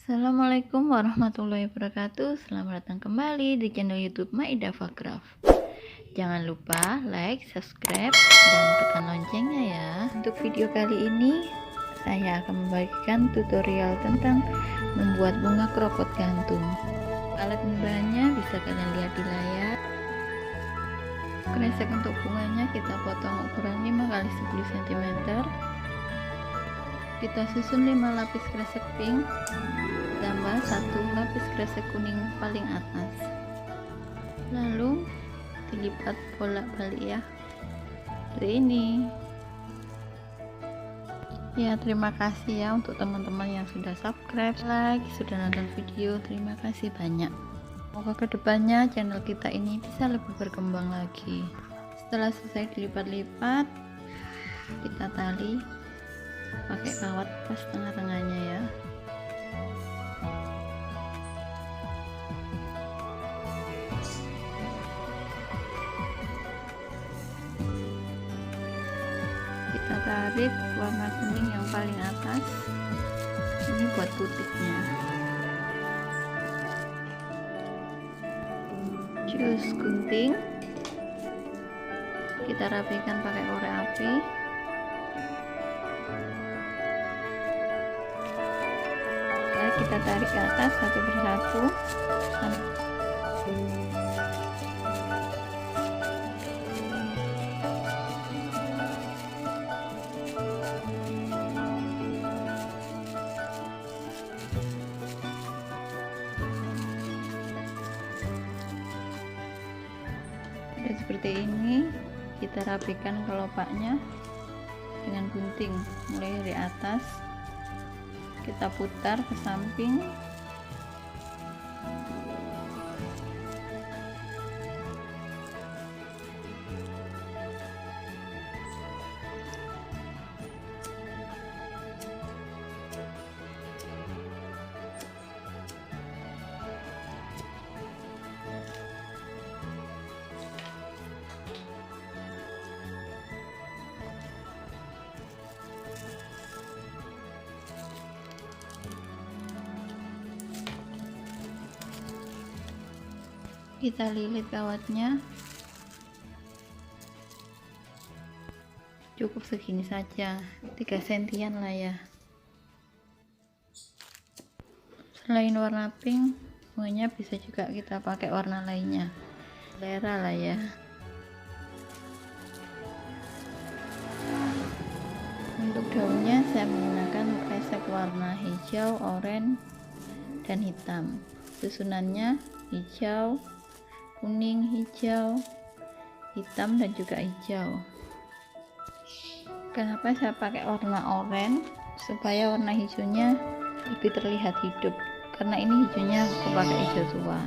Assalamualaikum warahmatullahi wabarakatuh. Selamat datang kembali di channel YouTube Maidah Fakraf. Jangan lupa like, subscribe, dan tekan loncengnya ya. Untuk video kali ini saya akan membagikan tutorial tentang membuat bunga krokot gantung. Alat bahannya bisa kalian lihat di layar. Kresek untuk bunganya kita potong ukuran 5 x 10 cm. Kita susun 5 lapis kresek pink tambah 1 lapis kresek kuning paling atas, lalu dilipat bolak-balik ya, seperti ini ya. Terima kasih ya untuk teman-teman yang sudah subscribe, like, sudah nonton video. Terima kasih banyak. Semoga kedepannya channel kita ini bisa lebih berkembang lagi. Setelah selesai dilipat-lipat, kita tali pakai kawat pas tengah-tengahnya ya. Kita tarik warna kuning yang paling atas, ini buat butiknya. Cus gunting, kita rapikan pakai korek api. Kita tarik ke atas satu persatu. Dan seperti ini kita rapikan kelopaknya dengan gunting, mulai dari atas kita putar ke samping. Kita lilit kawatnya, cukup segini saja, 3 sentian lah ya. Selain warna pink, bunganya bisa juga kita pakai warna lainnya, selera lah ya. Untuk daunnya saya menggunakan kresek warna hijau, oranye, dan hitam. Susunannya hijau, kuning, hijau, hitam, dan juga hijau. Kenapa saya pakai warna oranye? Supaya warna hijaunya lebih terlihat hidup, karena ini hijaunya aku pakai hijau tua.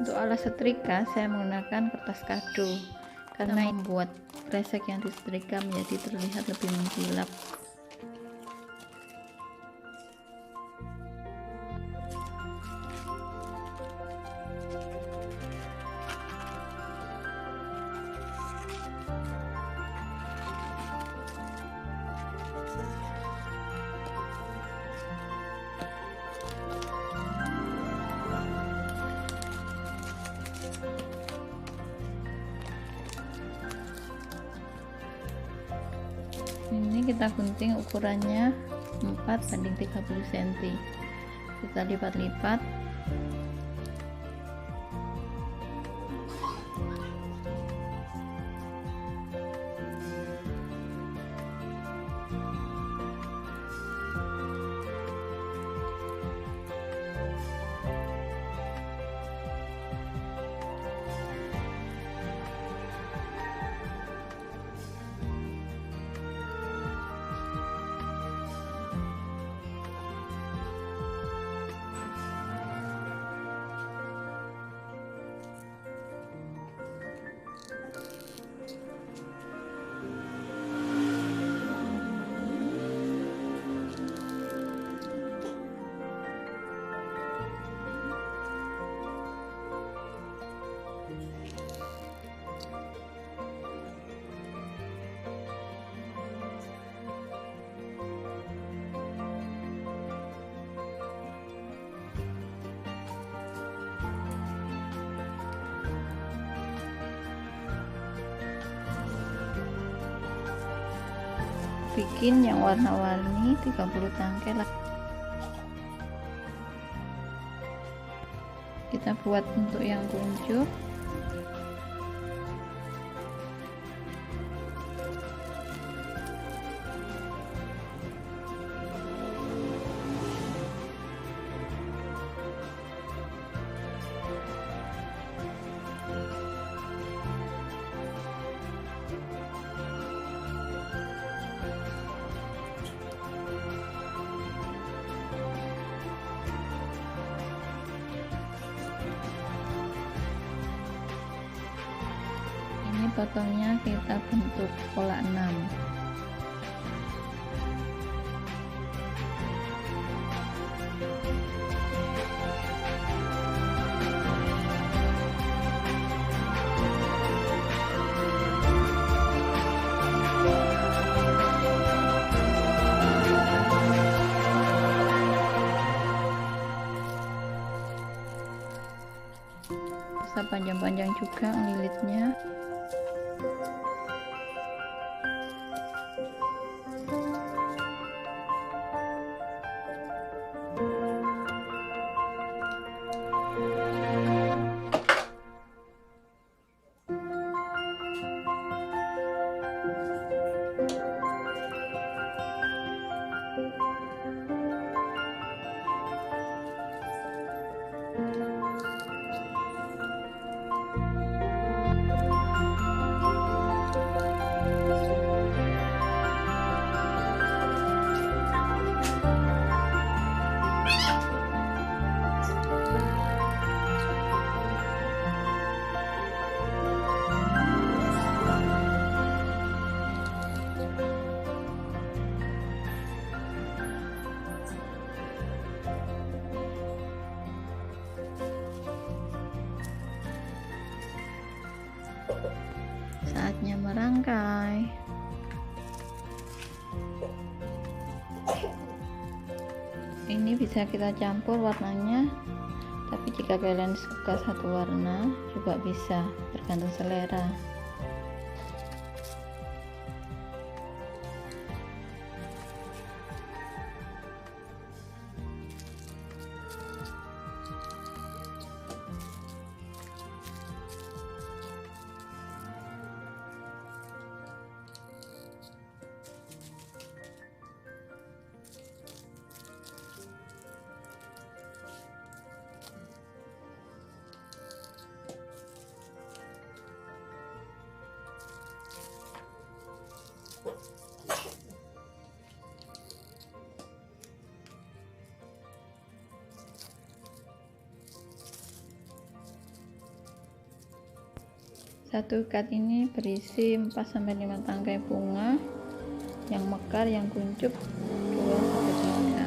Untuk alat setrika saya menggunakan kertas kado, karena membuat kresek yang disetrika menjadi terlihat lebih mengkilap. Ini kita gunting ukurannya 4:30 cm. Kita lipat-lipat. bikin yang warna-warni 30 tangkai lah. Kita buat untuk yang kuncup. Ini potongnya kita bentuk pola 6. Bisa panjang-panjang juga lilitnya. Saatnya merangkai. Ini bisa kita campur warnanya, tapi jika kalian suka satu warna juga bisa, tergantung selera. Satu ikat ini berisi 4-5 tangkai bunga yang mekar, yang kuncup 2-3.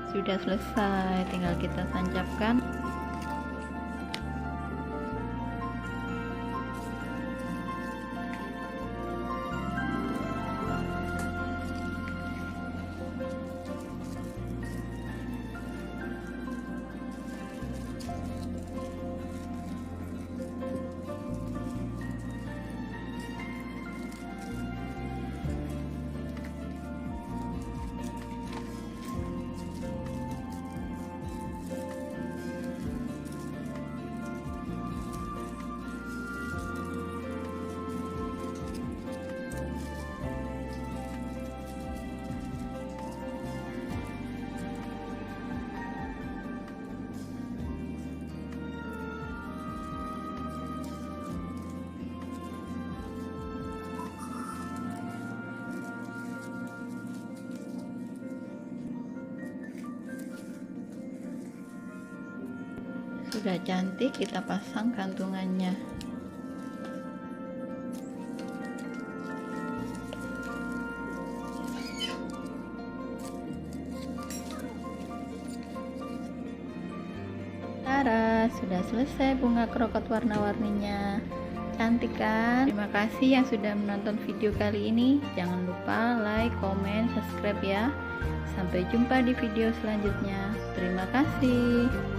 Sudah selesai, tinggal kita tancapkan. Sudah cantik, kita pasang gantungannya. Tara, sudah selesai bunga krokot warna-warninya. Cantik kan? Terima kasih yang sudah menonton video kali ini. Jangan lupa like, komen, subscribe ya. Sampai jumpa di video selanjutnya. Terima kasih.